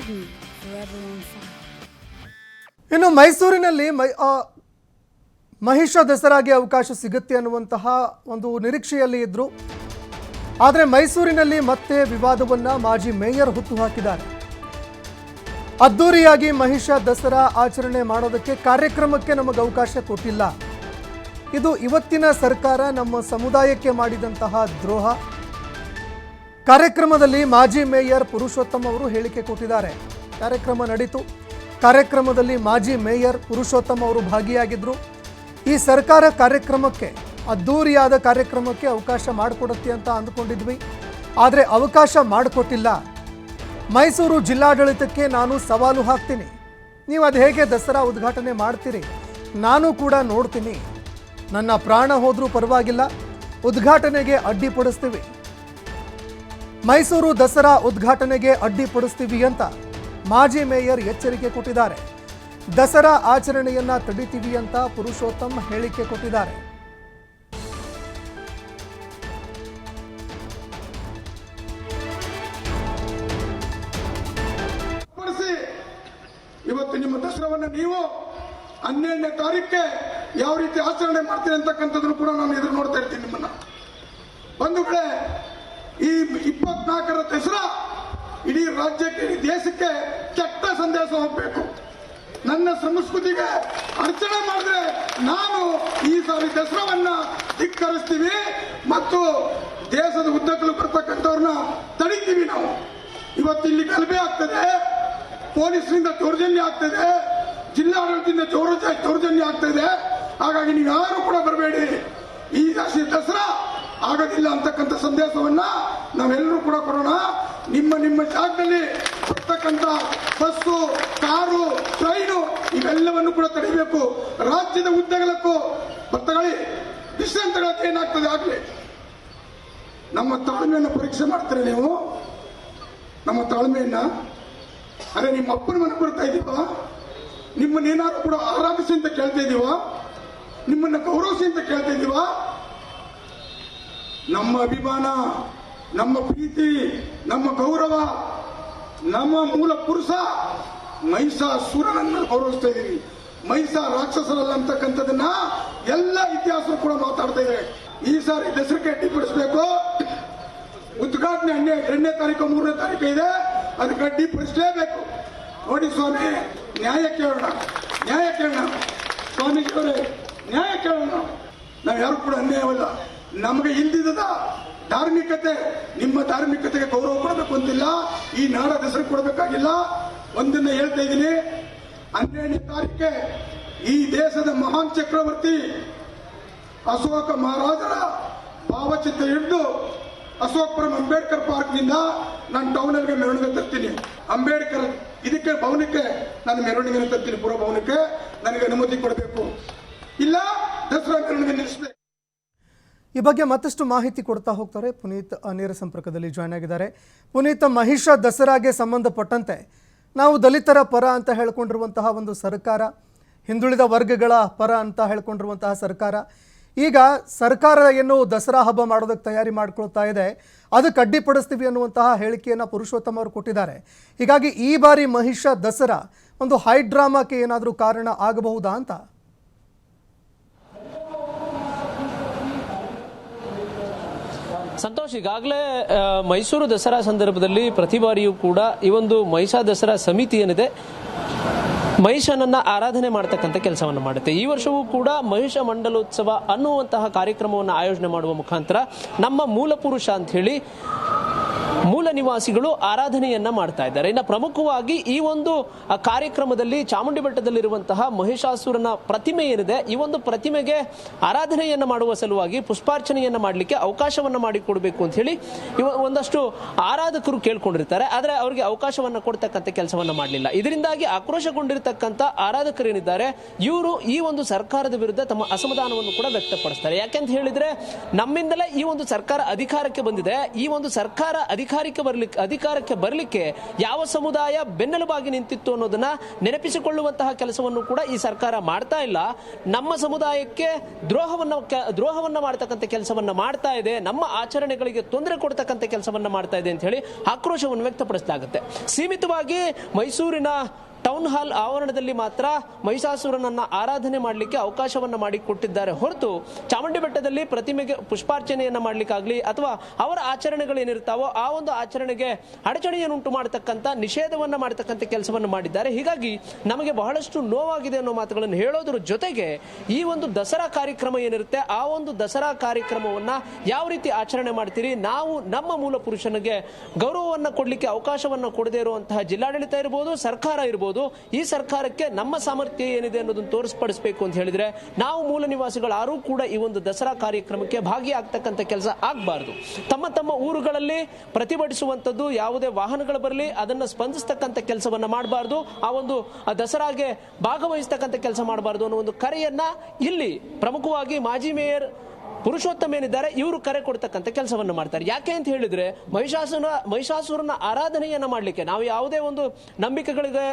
me forever on fire. ಇನ್ನು ಮೈಸೂರಿನಲ್ಲಿ ಮಹಿಷ ದಸರಾಗೆ ಅವಕಾಶ ಸಿಗುತ್ತೆ ಅನ್ನುವಂತಹ ಒಂದು ನಿರೀಕ್ಷೆಯಲ್ಲಿ ಇದ್ರು. ಆದರೆ ಮೈಸೂರಿನಲ್ಲಿ ಮತ್ತೆ ವಿವಾದವನ್ನ ಮಾಜಿ ಮೇಯರ್ ಹುಟ್ಟು ಹಾಕಿದ್ದಾರೆ. ಅದ್ದೂರಿಯಾಗಿ ಮಹಿಷ ದಸರಾ ಆಚರಣೆ ಮಾಡೋದಕ್ಕೆ ಕಾರ್ಯಕ್ರಮಕ್ಕೆ ನಮಗೆ ಅವಕಾಶ ಕೊಟ್ಟಿಲ್ಲ. ಇದು ಇವತ್ತಿನ ಸರ್ಕಾರ ನಮ್ಮ ಸಮುದಾಯಕ್ಕೆ ಮಾಡಿದಂತಹ ದ್ರೋಹ. ಕಾರ್ಯಕ್ರಮದಲ್ಲಿ ಮಾಜಿ ಮೇಯರ್ ಪುರುಷೋತ್ತಮ್ ಅವರು ಹೇಳಿಕೆ ಕೊಟ್ಟಿದ್ದಾರೆ. ಕಾರ್ಯಕ್ರಮ ನಡೀತು. ಕಾರ್ಯಕ್ರಮದಲ್ಲಿ ಮಾಜಿ ಮೇಯರ್ ಪುರುಷೋತ್ತಮ್ ಅವರು ಭಾಗಿಯಾಗಿದ್ದರು. ಈ ಸರ್ಕಾರ ಕಾರ್ಯಕ್ರಮಕ್ಕೆ, ಅದ್ದೂರಿಯಾದ ಕಾರ್ಯಕ್ರಮಕ್ಕೆ ಅವಕಾಶ ಮಾಡಿಕೊಡುತ್ತೆ ಅಂತ ಅಂದುಕೊಂಡಿದ್ವಿ, ಆದರೆ ಅವಕಾಶ ಮಾಡಿಕೊಟ್ಟಿಲ್ಲ. ಮೈಸೂರು ಜಿಲ್ಲಾಡಳಿತಕ್ಕೆ ನಾನು ಸವಾಲು ಹಾಕ್ತೀನಿ. ನೀವು ಅದು ಹೇಗೆ ದಸರಾ ಉದ್ಘಾಟನೆ ಮಾಡ್ತೀರಿ ನಾನು ಕೂಡ ನೋಡ್ತೀನಿ. ನನ್ನ ಪ್ರಾಣ ಹೋದರೂ ಪರವಾಗಿಲ್ಲ, ಉದ್ಘಾಟನೆಗೆ ಅಡ್ಡಿಪಡಿಸ್ತೀವಿ. ಮೈಸೂರು ದಸರಾ ಉದ್ಘಾಟನೆಗೆ ಅಡ್ಡಿಪಡಿಸ್ತೀವಿ ಅಂತ ಮಾಜಿ ಮೇಯರ್ ಎಚ್ಚರಿಕೆ ಕೊಟ್ಟಿದ್ದಾರೆ. ದಸರಾ ಆಚರಣೆಯನ್ನ ತಡಿತೀವಿ ಅಂತ ಪುರುಷೋತ್ತಮ್ ಹೇಳಿಕೆ ಕೊಟ್ಟಿದ್ದಾರೆ. ಇವತ್ತು ನಿಮ್ಮ ದಸರಾವನ್ನ ನೀವು 12ನೇ ತಾರೀಕಿಗೆ ಯಾವ ರೀತಿ ಆಚರಣೆ ಮಾಡ್ತೀರಿ ಅಂತಕ್ಕಂಥದ್ದನ್ನು ಕೂಡ ನಾನು ಎದುರು ನೋಡ್ತಾ ಇರ್ತೀನಿ ನಿಮ್ಮನ್ನ. ಬಂಧುಗಳೇ, ಈ 24ರ ದಸರಾ ಇಡೀ ರಾಜ್ಯಕ್ಕೆ, ಇಡೀ ದೇಶಕ್ಕೆ ಕೆಟ್ಟ ಸಂದೇಶ ಹೋಗಬೇಕು. ನನ್ನ ಸಂಸ್ಕೃತಿಗೆ ಅರ್ಚನೆ ಮಾಡಿದ್ರೆ ನಾನು ಈ ಸಾರಿ ದಸರಾವನ್ನ ಧಿಕ್ಕರಿಸ್ತೀವಿ ಮತ್ತು ದೇಶದ ಉದ್ದಕ್ಕೂ ಬರ್ತಕ್ಕಂಥವ್ರನ್ನ ತಡಿತೀವಿ. ನಾವು ಇವತ್ತು ಇಲ್ಲಿ ಗಲಭೆ ಆಗ್ತದೆ, ಪೊಲೀಸರಿಂದ ದೌರ್ಜನ್ಯ ಆಗ್ತದೆ, ಜಿಲ್ಲಾಡಳಿತದಿಂದ ದೌರ್ಜನ್ಯ ಆಗ್ತದೆ. ಹಾಗಾಗಿ ನೀವು ಯಾರು ಕೂಡ ಬರಬೇಡಿ, ಈ ದಸರಾ ಆಗೋದಿಲ್ಲ ಅಂತಕ್ಕಂಥ ಸಂದೇಶವನ್ನ ನಾವೆಲ್ಲರೂ ಕೂಡ ಕೊಡೋಣ. ನಿಮ್ಮ ಜಾಗದಲ್ಲಿ ಬರ್ತಕ್ಕಂಥ ಬಸ್ಸು, ಕಾರು, ಟ್ರೈನು ಇವೆಲ್ಲವನ್ನು ಕೂಡ ತಡಿಬೇಕು. ರಾಜ್ಯದ ಉದ್ದಗಲಕ್ಕೂ ಬರ್ತಗಳಿ ವಿಶ್ರಾಂತಗಳಕ್ಕೆ ಏನಾಗ್ತದೆ ಆಗಲಿ. ನಮ್ಮ ತಾಳ್ಮೆಯನ್ನು ಪರೀಕ್ಷೆ ಮಾಡ್ತಾರೆ ನೀವು, ನಮ್ಮ ತಾಳ್ಮೆಯನ್ನ. ಅರೆ, ನಿಮ್ಮ ಅಪ್ಪನ ಮನೆ ಬರ್ತಾ ಇದೀವ, ನಿಮ್ಮನ್ನೇನಾದ್ರು ಕೂಡ ಆರಾಧಿಸಿ ಅಂತ ಕೇಳ್ತಾ ಇದೀವ, ನಿಮ್ಮನ್ನ ಗೌರವಿಸಿ ಅಂತ ಕೇಳ್ತಾ ಇದೀವ. ನಮ್ಮ ಅಭಿಮಾನ, ನಮ್ಮ ಪ್ರೀತಿ, ನಮ್ಮ ಗೌರವ, ನಮ್ಮ ಮೂಲ ಪುರುಷ ಮಹಿಷಾಸುರನನ್ನು ಗೌರವಿಸ್ತಾ ಇದೀವಿ. ಮಹಿಷಾ ರಾಕ್ಷಸರಲ್ಲ ಅಂತಕ್ಕಂಥದನ್ನ ಎಲ್ಲ ಇತಿಹಾಸ ಕೂಡ ಮಾತಾಡ್ತಾ ಇದೆ. ಈ ಸಾರಿ ದಸರಾಕ್ಕೆ ಅಡ್ಡಿಪಡಿಸಬೇಕು. ಉದ್ಘಾಟನೆ 2ನೇ ತಾರೀಕು 3ನೇ ತಾರೀಕು ಇದೆ, ಅದಕ್ಕೆ ಅಡ್ಡಿಪಡಿಸಲೇಬೇಕು. ನೋಡಿ ಸ್ವಾಮಿ, ನ್ಯಾಯ ಕೇಳೋಣ, ನ್ಯಾಯ ಕೇಳೋಣ. ಸ್ವಾಮೀಜಿಯವರೇ, ನ್ಯಾಯ ಕೇಳೋಣ. ನಾವು ಯಾರು ಕೂಡ ಅನ್ಯಾಯವಲ್ಲ. ನಮಗೆ ಇಲ್ದಿದ್ದ ಧಾರ್ಮಿಕತೆ, ನಿಮ್ಮ ಧಾರ್ಮಿಕತೆಗೆ ಗೌರವ ಕೊಡಬೇಕು ಅಂತಿಲ್ಲ, ಈ ನಾಡ ದಸರಾ ಕೊಡಬೇಕಾಗಿಲ್ಲ. ಒಂದನ್ನ ಹೇಳ್ತಾ ಇದ್ದೀನಿ, 12ನೇ ತಾರೀಕಿಗೆ ಈ ದೇಶದ ಮಹಾನ್ ಚಕ್ರವರ್ತಿ ಅಶೋಕ ಮಹಾರಾಜರ ಭಾವಚಿತ್ರ ಹಿಡಿದು ಅಶೋಕಪುರಂ ಅಂಬೇಡ್ಕರ್ ಪಾರ್ಕ್ ನಿಂದ ನಾನು ಟೌನ್ಗೆ ಮೆರವಣಿಗೆ ತರ್ತೀನಿ. ಅಂಬೇಡ್ಕರ್ ಇದಕ್ಕೆ ಭವನಕ್ಕೆ ನಾನು ಮೆರವಣಿಗೆ ತರ್ತೀನಿ. ಪುರ ಭವನಕ್ಕೆ ನನಗೆ ಅನುಮತಿ ಕೊಡಬೇಕು, ಇಲ್ಲ ದಸರಾ ಮೆರವಣಿಗೆ ನಿಲ್ಲಿಸಬೇಕು. ಈ ಬಗ್ಗೆ ಮತ್ತಷ್ಟು ಮಾಹಿತಿ ಕೊಡ್ತಾ ಹೋಗ್ತಾರೆ. ಪುನೀತ್ ನೇರ ಸಂಪರ್ಕದಲ್ಲಿ ಜಾಯ್ನ್ ಆಗಿದ್ದಾರೆ. ಪುನೀತ್, ಮಹಿಷ ದಸರಾಗೆ ಸಂಬಂಧಪಟ್ಟಂತೆ ನಾವು ದಲಿತರ ಪರ ಅಂತ ಹೇಳ್ಕೊಂಡಿರುವಂತಹ ಒಂದು ಸರ್ಕಾರ, ಹಿಂದುಳಿದ ವರ್ಗಗಳ ಪರ ಅಂತ ಹೇಳ್ಕೊಂಡಿರುವಂತಹ ಸರ್ಕಾರ, ಈಗ ಸರ್ಕಾರ ಏನು ದಸರಾ ಹಬ್ಬ ಮಾಡೋದಕ್ಕೆ ತಯಾರಿ ಮಾಡ್ಕೊಳ್ತಾ ಇದೆ, ಅದಕ್ಕೆ ಅಡ್ಡಿಪಡಿಸ್ತೀವಿ ಅನ್ನುವಂತಹ ಹೇಳಿಕೆಯನ್ನು ಪುರುಷೋತ್ತಮ್ ಅವರು ಕೊಟ್ಟಿದ್ದಾರೆ. ಹೀಗಾಗಿ ಈ ಬಾರಿ ಮಹಿಷ ದಸರಾ ಒಂದು ಹೈ ಡ್ರಾಮಾಕ್ಕೆ ಏನಾದರೂ ಕಾರಣ ಆಗಬಹುದಾ ಅಂತ? ಸಂತೋಷ್, ಈಗಾಗಲೇ ಮೈಸೂರು ದಸರಾ ಸಂದರ್ಭದಲ್ಲಿ ಪ್ರತಿ ಬಾರಿಯೂ ಕೂಡ ಈ ಒಂದು ಮಹಿಷಾ ದಸರಾ ಸಮಿತಿ ಏನಿದೆ ಮಹಿಷನನ್ನ ಆರಾಧನೆ ಮಾಡತಕ್ಕಂಥ ಕೆಲಸವನ್ನು ಮಾಡುತ್ತೆ. ಈ ವರ್ಷವೂ ಕೂಡ ಮಹಿಷ ಮಂಡಲೋತ್ಸವ ಅನ್ನುವಂತಹ ಕಾರ್ಯಕ್ರಮವನ್ನು ಆಯೋಜನೆ ಮಾಡುವ ಮುಖಾಂತರ ನಮ್ಮ ಮೂಲ ಪುರುಷ ಅಂತ ಹೇಳಿ ಮೂಲ ನಿವಾಸಿಗಳು ಆರಾಧನೆಯನ್ನ ಮಾಡ್ತಾ ಇದ್ದಾರೆ. ಇನ್ನು ಪ್ರಮುಖವಾಗಿ ಈ ಒಂದು ಕಾರ್ಯಕ್ರಮದಲ್ಲಿ ಚಾಮುಂಡಿ ಬೆಟ್ಟದಲ್ಲಿರುವಂತಹ ಮಹಿಷಾಸುರನ ಪ್ರತಿಮೆ ಏನಿದೆ, ಈ ಒಂದು ಪ್ರತಿಮೆಗೆ ಆರಾಧನೆಯನ್ನ ಮಾಡುವ ಸಲುವಾಗಿ ಪುಷ್ಪಾರ್ಚನೆಯನ್ನ ಮಾಡಲಿಕ್ಕೆ ಅವಕಾಶವನ್ನ ಮಾಡಿಕೊಡ್ಬೇಕು ಅಂತ ಹೇಳಿ ಒಂದಷ್ಟು ಆರಾಧಕರು ಕೇಳ್ಕೊಂಡಿರ್ತಾರೆ. ಆದರೆ ಅವರಿಗೆ ಅವಕಾಶವನ್ನ ಕೊಡ್ತಕ್ಕಂಥ ಕೆಲಸವನ್ನ ಮಾಡಲಿಲ್ಲ. ಇದರಿಂದಾಗಿ ಆಕ್ರೋಶಗೊಂಡಿರತಕ್ಕಂಥ ಆರಾಧಕರೇನಿದ್ದಾರೆ ಇವರು ಈ ಒಂದು ಸರ್ಕಾರದ ವಿರುದ್ಧ ತಮ್ಮ ಅಸಮಾಧಾನವನ್ನು ಕೂಡ ವ್ಯಕ್ತಪಡಿಸ್ತಾರೆ. ಯಾಕೆಂತ ಹೇಳಿದ್ರೆ, ನಮ್ಮಿಂದಲೇ ಈ ಒಂದು ಸರ್ಕಾರ ಅಧಿಕಾರಕ್ಕೆ ಬಂದಿದೆ, ಈ ಒಂದು ಸರ್ಕಾರ ಅಧಿಕಾರಕ್ಕೆ ಬರಲಿಕ್ಕೆ ಯಾವ ಸಮುದಾಯ ಬೆನ್ನೆಲುಬಾಗಿ ನಿಂತಿತ್ತು ಅನ್ನೋದನ್ನ ನೆನಪಿಸಿಕೊಳ್ಳುವಂತಹ ಕೆಲಸವನ್ನು ಕೂಡ ಈ ಸರ್ಕಾರ ಮಾಡ್ತಾ ಇಲ್ಲ. ನಮ್ಮ ಸಮುದಾಯಕ್ಕೆ ದ್ರೋಹವನ್ನ ಮಾಡತಕ್ಕಂಥ ಕೆಲಸವನ್ನ ಮಾಡ್ತಾ ಇದೆ, ನಮ್ಮ ಆಚರಣೆಗಳಿಗೆ ತೊಂದರೆ ಕೊಡ್ತಕ್ಕಂಥ ಕೆಲಸವನ್ನ ಮಾಡ್ತಾ ಇದೆ ಅಂತ ಹೇಳಿ ಆಕ್ರೋಶವನ್ನು ವ್ಯಕ್ತಪಡಿಸಲಾಗುತ್ತೆ. ಸೀಮಿತವಾಗಿ ಮೈಸೂರಿನ ಟೌನ್ ಹಾಲ್ ಆವರಣದಲ್ಲಿ ಮಾತ್ರ ಮಹಿಷಾಸುರನನ್ನ ಆರಾಧನೆ ಮಾಡಲಿಕ್ಕೆ ಅವಕಾಶವನ್ನ ಮಾಡಿಕೊಟ್ಟಿದ್ದಾರೆ ಹೊರತು ಚಾಮುಂಡಿ ಬೆಟ್ಟದಲ್ಲಿ ಪ್ರತಿಮೆಗೆ ಪುಷ್ಪಾರ್ಚನೆಯನ್ನ ಮಾಡ್ಲಿಕ್ಕಾಗ್ಲಿ ಅಥವಾ ಅವರ ಆಚರಣೆಗಳೇನಿರ್ತಾವೋ ಆ ಒಂದು ಆಚರಣೆಗೆ ಅಡಚಣೆಯನ್ನುಂಟು ಮಾಡತಕ್ಕಂಥ ನಿಷೇಧವನ್ನ ಮಾಡತಕ್ಕಂಥ ಕೆಲಸವನ್ನು ಮಾಡಿದ್ದಾರೆ. ಹೀಗಾಗಿ ನಮಗೆ ಬಹಳಷ್ಟು ನೋವಾಗಿದೆ ಅನ್ನೋ ಮಾತುಗಳನ್ನು ಹೇಳೋದ್ರ ಜೊತೆಗೆ ಈ ಒಂದು ದಸರಾ ಕಾರ್ಯಕ್ರಮ ಏನಿರುತ್ತೆ ಆ ಒಂದು ದಸರಾ ಕಾರ್ಯಕ್ರಮವನ್ನ ಯಾವ ರೀತಿ ಆಚರಣೆ ಮಾಡ್ತೀರಿ, ನಾವು ನಮ್ಮ ಮೂಲ ಪುರುಷನಿಗೆ ಗೌರವವನ್ನ ಕೊಡ್ಲಿಕ್ಕೆ ಅವಕಾಶವನ್ನ ಕೊಡದೇ ಇರುವಂತಹ ಜಿಲ್ಲಾಡಳಿತ ಇರಬಹುದು, ಸರ್ಕಾರ ಇರಬಹುದು, ಈ ಸರ್ಕಾರಕ್ಕೆ ನಮ್ಮ ಸಾಮರ್ಥ್ಯ ಏನಿದೆ ಅನ್ನೋದನ್ನು ತೋರಿಸ್ಪಡಿಸಬೇಕು ಅಂತ ಹೇಳಿದ್ರೆ ನಾವು ಮೂಲ ನಿವಾಸಿಗಳಾರೂ ಕೂಡ ಈ ಒಂದು ದಸರಾ ಕಾರ್ಯಕ್ರಮಕ್ಕೆ ಭಾಗಿಯಾಗ್ತಕ್ಕಂಥ ಕೆಲಸ ಆಗಬಾರದು. ತಮ್ಮ ಊರುಗಳಲ್ಲಿ ಪ್ರತಿಭಟಿಸುವಂತದ್ದು, ಯಾವುದೇ ವಾಹನಗಳು ಬರಲಿ ಅದನ್ನ ಸ್ಪಂದಿಸ್ತಕ್ಕಂಥ ಕೆಲಸವನ್ನ ಮಾಡಬಾರದು, ಆ ಒಂದು ದಸರಾಗೆ ಭಾಗವಹಿಸ್ತಕ್ಕಂಥ ಕೆಲಸ ಮಾಡಬಾರದು ಅನ್ನೋ ಒಂದು ಕರೆಯನ್ನ ಇಲ್ಲಿ ಪ್ರಮುಖವಾಗಿ ಮಾಜಿ ಮೇಯರ್ ಪುರುಷೋತ್ತಮ ಏನಿದ್ದಾರೆ ಇವರು ಕರೆ ಕೊಡ್ತಕ್ಕಂಥ ಕೆಲಸವನ್ನು ಮಾಡ್ತಾರೆ. ಯಾಕೆ ಅಂತ ಹೇಳಿದ್ರೆ ಮಹಿಷಾಸುರನ ಆರಾಧನೆಯನ್ನ ಮಾಡಲಿಕ್ಕೆ ನಾವು ಯಾವುದೇ ಒಂದು ನಂಬಿಕೆಗಳಿಗೆ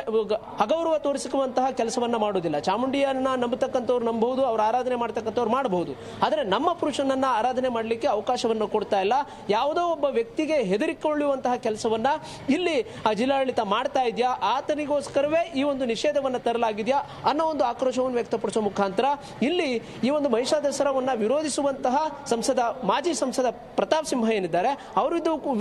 ಅಗೌರವ ತೋರಿಸುವಂತಹ ಕೆಲಸವನ್ನ ಮಾಡೋದಿಲ್ಲ. ಚಾಮುಂಡಿಯನ್ನ ನಂಬತಕ್ಕಂಥವ್ರು ನಂಬಬಹುದು, ಅವ್ರ ಆರಾಧನೆ ಮಾಡ್ತಕ್ಕಂಥವ್ರು ಮಾಡಬಹುದು. ಆದರೆ ನಮ್ಮ ಪುರುಷನನ್ನ ಆರಾಧನೆ ಮಾಡಲಿಕ್ಕೆ ಅವಕಾಶವನ್ನು ಕೊಡ್ತಾ ಇಲ್ಲ. ಯಾವುದೋ ಒಬ್ಬ ವ್ಯಕ್ತಿಗೆ ಹೆದರಿಕೊಳ್ಳುವಂತಹ ಕೆಲಸವನ್ನ ಇಲ್ಲಿ ಆ ಜಿಲ್ಲಾಡಳಿತ ಮಾಡ್ತಾ ಇದೆಯಾ, ಆತನಿಗೋಸ್ಕರವೇ ಈ ಒಂದು ನಿಷೇಧವನ್ನ ತರಲಾಗಿದೆಯಾ ಅನ್ನೋ ಒಂದು ಆಕ್ರೋಶವನ್ನು ವ್ಯಕ್ತಪಡಿಸುವ ಮುಖಾಂತರ ಇಲ್ಲಿ ಈ ಒಂದು ಮಹಿಷಾ ದಸರಾವನ್ನ ವಿರೋಧಿಸುವಂತಹ ಮಾಜಿ ಸಂಸದ ಪ್ರತಾಪ್ ಸಿಂಹ ಏನಿದ್ದಾರೆ ಅವರ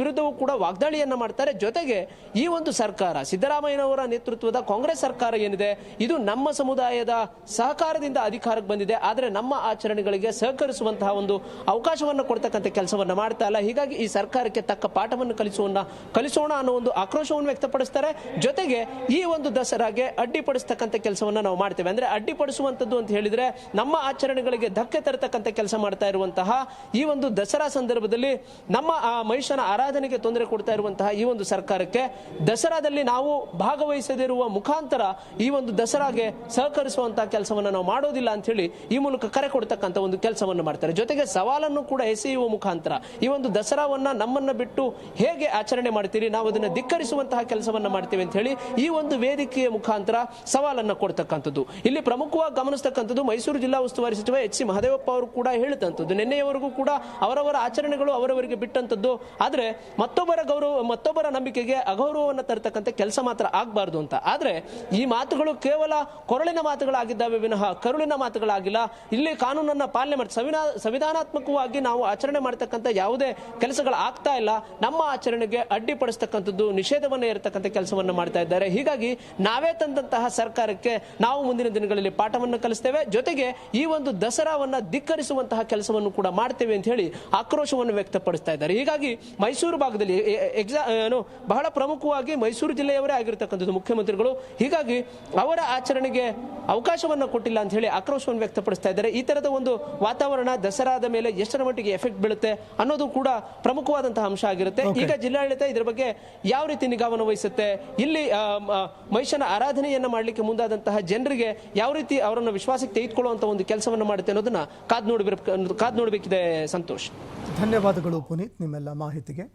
ವಿರುದ್ಧವೂ ಕೂಡ ವಾಗ್ದಾಳಿಯನ್ನ ಮಾಡ್ತಾರೆ. ಜೊತೆಗೆ ಈ ಒಂದು ಸರ್ಕಾರ ಸಿದ್ದರಾಮಯ್ಯನವರ ನೇತೃತ್ವದ ಕಾಂಗ್ರೆಸ್ ಸರ್ಕಾರ ಏನಿದೆ ಇದು ನಮ್ಮ ಸಮುದಾಯದ ಸಹಕಾರದಿಂದ ಅಧಿಕಾರಕ್ಕೆ ಬಂದಿದೆ, ಆದರೆ ನಮ್ಮ ಆಚರಣೆಗಳಿಗೆ ಸಹಕರಿಸುವಂತಹ ಒಂದು ಅವಕಾಶವನ್ನು ಕೊಡ್ತಕ್ಕಂಥ ಕೆಲಸವನ್ನ ಮಾಡ್ತಾ ಇಲ್ಲ. ಹೀಗಾಗಿ ಈ ಸರ್ಕಾರಕ್ಕೆ ತಕ್ಕ ಪಾಠವನ್ನು ಕಲಿಸೋಣ ಅನ್ನೋ ಒಂದು ಆಕ್ರೋಶವನ್ನು ವ್ಯಕ್ತಪಡಿಸ್ತಾರೆ. ಜೊತೆಗೆ ಈ ಒಂದು ದಸರಾಗೆ ಅಡ್ಡಿಪಡಿಸ್ತಕ್ಕಂಥ ಕೆಲಸವನ್ನ ನಾವು ಮಾಡ್ತೇವೆ. ಅಂದ್ರೆ ಅಡ್ಡಿಪಡಿಸುವಂತದ್ದು ಅಂತ ಹೇಳಿದ್ರೆ ನಮ್ಮ ಆಚರಣೆಗಳಿಗೆ ಧಕ್ಕೆ ತರತಕ್ಕಂಥ ಕೆಲಸ ಮಾಡ್ತಾ ಇರುವಂತಹ ಈ ಒಂದು ದಸರಾ ಸಂದರ್ಭದಲ್ಲಿ ನಮ್ಮ ಮಹಿಷನ ಆರಾಧನೆಗೆ ತೊಂದರೆ ಕೊಡ್ತಾ ಇರುವಂತಹ ಈ ಒಂದು ಸರ್ಕಾರಕ್ಕೆ ದಸರಾದಲ್ಲಿ ನಾವು ಭಾಗವಹಿಸದಿರುವ ಮುಖಾಂತರ ಈ ಒಂದು ದಸರಾಗೆ ಸಹಕರಿಸುವಂತಹ ಕೆಲಸವನ್ನು ನಾವು ಮಾಡೋದಿಲ್ಲ ಅಂತ ಹೇಳಿ ಈ ಮೂಲಕ ಕರೆ ಕೊಡ್ತಕ್ಕಂಥ ಒಂದು ಕೆಲಸವನ್ನು ಮಾಡ್ತಾರೆ. ಜೊತೆಗೆ ಸವಾಲನ್ನು ಕೂಡ ಎಸೆಯುವ ಮುಖಾಂತರ ಈ ಒಂದು ದಸರಾವನ್ನ ನಮ್ಮನ್ನ ಬಿಟ್ಟು ಹೇಗೆ ಆಚರಣೆ ಮಾಡ್ತೀರಿ, ನಾವು ಅದನ್ನ ಧಿಕ್ಕರಿಸುವಂತಹ ಕೆಲಸವನ್ನ ಮಾಡ್ತೀವಿ ಅಂತ ಹೇಳಿ ಈ ಒಂದು ವೇದಿಕೆಯ ಮುಖಾಂತರ ಸವಾಲನ್ನ ಕೊಡ್ತಕ್ಕಂಥದ್ದು. ಇಲ್ಲಿ ಪ್ರಮುಖವಾಗಿ ಗಮನಿಸತಕ್ಕಂಥದ್ದು ಮೈಸೂರು ಜಿಲ್ಲಾ ಉಸ್ತುವಾರಿ ಸಚಿವ ಎಚ್ ಸಿ ಮಹದೇವಪ್ಪ ಅವರು ಕೂಡ ಹೇಳಿದಂಥದ್ದು ನಿನ್ನೆಯವರೆಗೂ ಕೂಡ ಅವರವರ ಆಚರಣೆಗಳು ಅವರವರಿಗೆ ಬಿಟ್ಟಂತದ್ದು, ಆದ್ರೆ ಮತ್ತೊಬ್ಬರ ನಂಬಿಕೆಗೆ ಅಗೌರವವನ್ನು ತರತಕ್ಕಂಥ ಕೆಲಸ ಮಾತ್ರ ಆಗಬಾರದು ಅಂತ. ಆದ್ರೆ ಈ ಮಾತುಗಳು ಕೇವಲ ಕೊರಳಿನ ಮಾತುಗಳಾಗಿದ್ದಾವೆ ವಿನಃ ಕರುಳಿನ ಮಾತುಗಳಾಗಿಲ್ಲ. ಇಲ್ಲಿ ಕಾನೂನನ್ನ ಪಾಲನೆ ಮಾಡಿ ಸಂವಿಧಾನಾತ್ಮಕವಾಗಿ ನಾವು ಆಚರಣೆ ಮಾಡತಕ್ಕಂಥ ಯಾವುದೇ ಕೆಲಸಗಳು ಆಗ್ತಾ ಇಲ್ಲ. ನಮ್ಮ ಆಚರಣೆಗೆ ಅಡ್ಡಿಪಡಿಸ್ತಕ್ಕಂಥದ್ದು, ನಿಷೇಧವನ್ನ ಇರತಕ್ಕಂಥ ಕೆಲಸವನ್ನ ಮಾಡ್ತಾ ಇದ್ದಾರೆ. ಹೀಗಾಗಿ ನಾವೇ ತಂದಂತಹ ಸರ್ಕಾರಕ್ಕೆ ನಾವು ಮುಂದಿನ ದಿನಗಳಲ್ಲಿ ಪಾಠವನ್ನು ಕಲಿಸ್ತೇವೆ. ಜೊತೆಗೆ ಈ ಒಂದು ದಸರಾವನ್ನ ಧಿಕ್ಕರಿಸುವಂತಹ ಕೆಲಸವನ್ನು ಕೂಡ ಮಾಡ್ತೇವೆ ಅಂತ ಹೇಳಿ ಆಕ್ರೋಶವನ್ನು ವ್ಯಕ್ತಪಡಿಸ್ತಾ ಇದ್ದಾರೆ. ಹೀಗಾಗಿ ಮೈಸೂರು ಭಾಗದಲ್ಲಿ ಬಹಳ ಪ್ರಮುಖವಾಗಿ ಮೈಸೂರು ಜಿಲ್ಲೆಯವರೇ ಆಗಿರತಕ್ಕಂಥದ್ದು ಮುಖ್ಯಮಂತ್ರಿಗಳು. ಹೀಗಾಗಿ ಅವರ ಆಚರಣೆಗೆ ಅವಕಾಶವನ್ನು ಕೊಟ್ಟಿಲ್ಲ ಅಂತ ಹೇಳಿ ಆಕ್ರೋಶವನ್ನು ವ್ಯಕ್ತಪಡಿಸ್ತಾ ಇದ್ದಾರೆ. ಈ ತರದ ಒಂದು ವಾತಾವರಣ ದಸರಾದ ಮೇಲೆ ಎಷ್ಟರ ಮಟ್ಟಿಗೆ ಎಫೆಕ್ಟ್ ಬೀಳುತ್ತೆ ಅನ್ನೋದು ಕೂಡ ಪ್ರಮುಖವಾದಂತಹ ಅಂಶ ಆಗಿರುತ್ತೆ. ಈಗ ಜಿಲ್ಲಾಡಳಿತ ಇದರ ಬಗ್ಗೆ ಯಾವ ರೀತಿ ನಿಗಾವನ್ನು ವಹಿಸುತ್ತೆ, ಇಲ್ಲಿ ಮಹಿಷನ ಆರಾಧನೆಯನ್ನ ಮಾಡಲಿಕ್ಕೆ ಮುಂದಾದಂತಹ ಜನರಿಗೆ ಯಾವ ರೀತಿ ಅವರನ್ನು ವಿಶ್ವಾಸಕ್ಕೆ ತೆಗೆದುಕೊಳ್ಳುವಂತಹ ಒಂದು ಕೆಲಸವನ್ನು ಮಾಡುತ್ತೆ ಅನ್ನೋದನ್ನ ಕಾದ್ ನೋಡಬೇಕಿದೆ. ಸಂತೋಷ್, ಧನ್ಯವಾದಗಳು ಪುನೀತ್ ನಿಮ್ಮೆಲ್ಲ ಮಾಹಿತಿಗೆ.